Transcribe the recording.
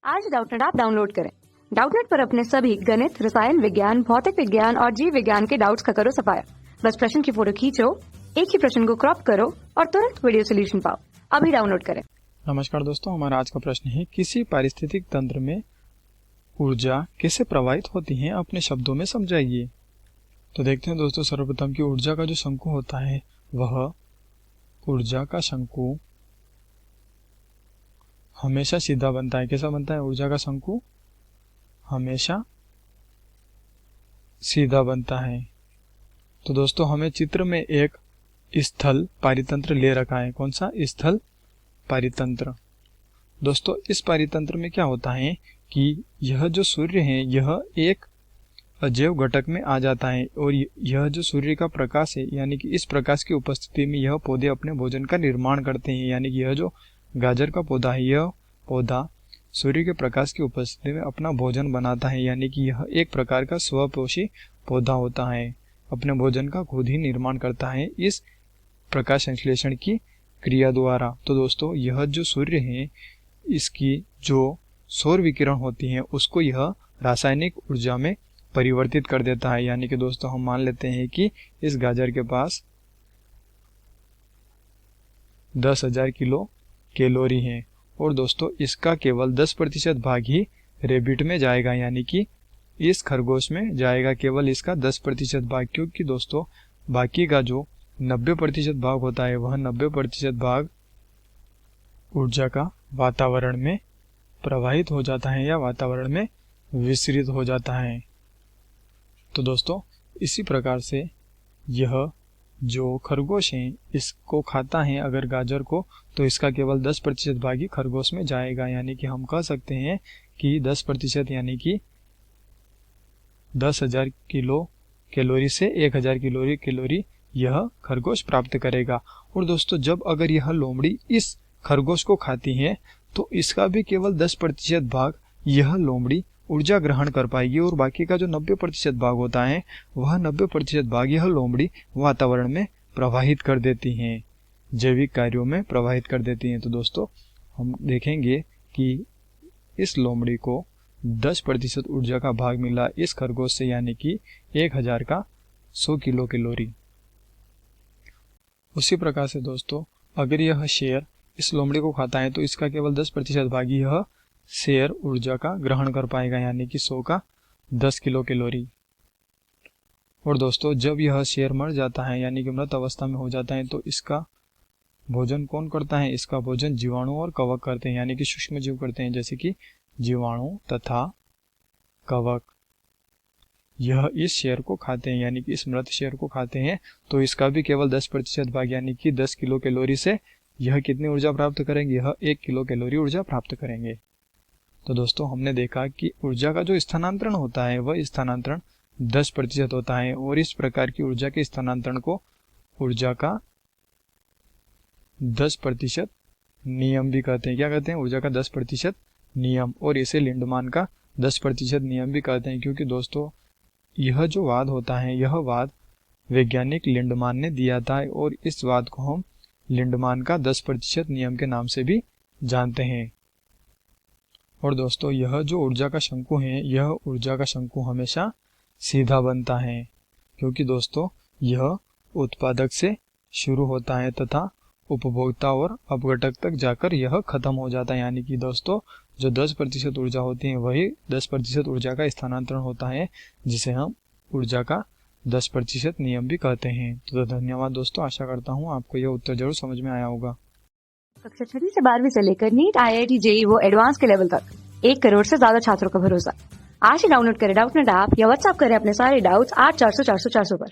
आज Doubtnut app download करें। Doubtnut पर अपने सभी गणित, रसायन विज्ञान, भौतिक विज्ञान और जीव विज्ञान के डाउट्स का करो सफाया। बस प्रश्न की फोटो खींचो, एक ही प्रश्न को क्रॉप करो और तुरंत वीडियो सोल्यूशन पाओ। अभी डाउनलोड करें। नमस्कार दोस्तों, हमारा आज का प्रश्न है किसी पारिस्थितिक तंत्र में ऊर्जा कैसे प्रवाहित होती है, अपने शब्दों में समझाइए। तो देखते हैं दोस्तों, सर्वप्रथम की ऊर्जा का जो शंकु होता है वह ऊर्जा का शंकु हमेशा सीधा बनता है। कैसा बनता है? ऊर्जा का शंकु हमेशा सीधा बनता है। तो दोस्तों, हमें चित्र में एक स्थल पारितंत्र ले रखा है। कौन सा? स्थल पारितंत्र। दोस्तों, इस पारितंत्र में क्या होता है कि यह जो सूर्य है यह एक अजैव घटक में आ जाता है और यह जो सूर्य का प्रकाश है, यानी कि इस प्रकाश की उपस्थिति में यह पौधे अपने भोजन का निर्माण करते हैं। यानी कि यह जो गाजर का पौधा है, यह पौधा सूर्य के प्रकाश की उपस्थिति में अपना भोजन बनाता है। यानी कि यह एक प्रकार का स्वपोषी पौधा होता है, अपने भोजन का खुद ही निर्माण करता है इस प्रकाश संश्लेषण की क्रिया द्वारा। तो दोस्तों, यह जो सूर्य है इसकी जो सौर विकिरण होती है उसको यह रासायनिक ऊर्जा में परिवर्तित कर देता है। यानी कि दोस्तों, हम मान लेते हैं कि इस गाजर के पास 10,000 किलो कैलोरी है और दोस्तों इसका केवल 10% भाग ही रेबिट में जाएगा। यानी कि इस खरगोश में जाएगा केवल इसका 10% भाग, क्योंकि दोस्तों बाकी का जो 90% भाग होता है वह 90% भाग ऊर्जा का वातावरण में प्रवाहित हो जाता है या वातावरण में विसरित हो जाता है। तो दोस्तों, इसी प्रकार से यह जो खरगोश है इसको खाता है अगर गाजर को, तो इसका केवल 10% भाग ही खरगोश में जाएगा। यानी कि हम कह सकते हैं कि 10% यानी कि 10,000 किलो कैलोरी से 1,000 कैलोरी यह खरगोश प्राप्त करेगा। और दोस्तों, जब अगर यह लोमड़ी इस खरगोश को खाती है तो इसका भी केवल 10% भाग यह लोमड़ी ऊर्जा ग्रहण कर पाएगी और बाकी का जो 90% भाग होता है वह 90% भाग यह लोमड़ी वातावरण में प्रवाहित कर देती हैं, जैविक कार्यों में प्रवाहित कर देती हैं। तो दोस्तों, हम देखेंगे कि इस लोमड़ी को 10% ऊर्जा का भाग मिला इस खरगोश से, यानी कि 1,000 का 100 किलो कैलोरी। उसी प्रकार से दोस्तों, अगर यह शेर इस लोमड़ी को खाता है तो इसका केवल 10% भाग ही यह शेर ऊर्जा का ग्रहण कर पाएगा, यानी कि 100 का 10 किलो कैलोरी। और दोस्तों, जब यह शेर मर जाता है यानी कि मृत अवस्था में हो जाता है तो इसका भोजन कौन करता है? इसका भोजन जीवाणु और कवक करते हैं, यानी कि सूक्ष्म जीव करते हैं, जैसे कि जीवाणु तथा कवक। यह इस शेर को खाते हैं, यानी कि इस मृत शेर को खाते हैं, तो इसका भी केवल 10% भाग यानी कि 10 किलो कैलोरी से यह कितनी ऊर्जा प्राप्त करेंगे? यह 1 किलो कैलोरी ऊर्जा प्राप्त करेंगे। तो दोस्तों, हमने देखा कि ऊर्जा का जो स्थानांतरण होता है वह स्थानांतरण 10% होता है और इस प्रकार की ऊर्जा के स्थानांतरण को ऊर्जा का 10% नियम भी कहते हैं। क्या कहते हैं? ऊर्जा का 10% नियम, और इसे लिंडमान का 10% नियम भी कहते हैं, क्योंकि दोस्तों यह जो वाद होता है यह वाद वैज्ञानिक लिंडमान ने दिया था और इस वाद को हम लिंडमान का 10% नियम के नाम से भी जानते हैं। और दोस्तों, यह जो ऊर्जा का शंकु है यह ऊर्जा का शंकु हमेशा सीधा बनता है, क्योंकि दोस्तों यह उत्पादक से शुरू होता है तथा उपभोक्ता और अपघटक तक जाकर यह खत्म हो जाता है। यानी कि दोस्तों, जो 10% ऊर्जा होती है वही 10% ऊर्जा का स्थानांतरण होता है, जिसे हम ऊर्जा का 10% नियम भी कहते हैं। तो धन्यवाद दोस्तों, आशा करता हूँ आपको यह उत्तर जरूर समझ में आया होगा। कक्षा 6 से 12वीं से लेकर नीट, IIT, JEE वो एडवांस के लेवल तक 1 करोड़ से ज्यादा छात्रों का भरोसा। आज ही डाउनलोड करें डाउटनेट ऐप या व्हाट्सएप करें अपने सारे डाउट्स 8400 400 400 पर।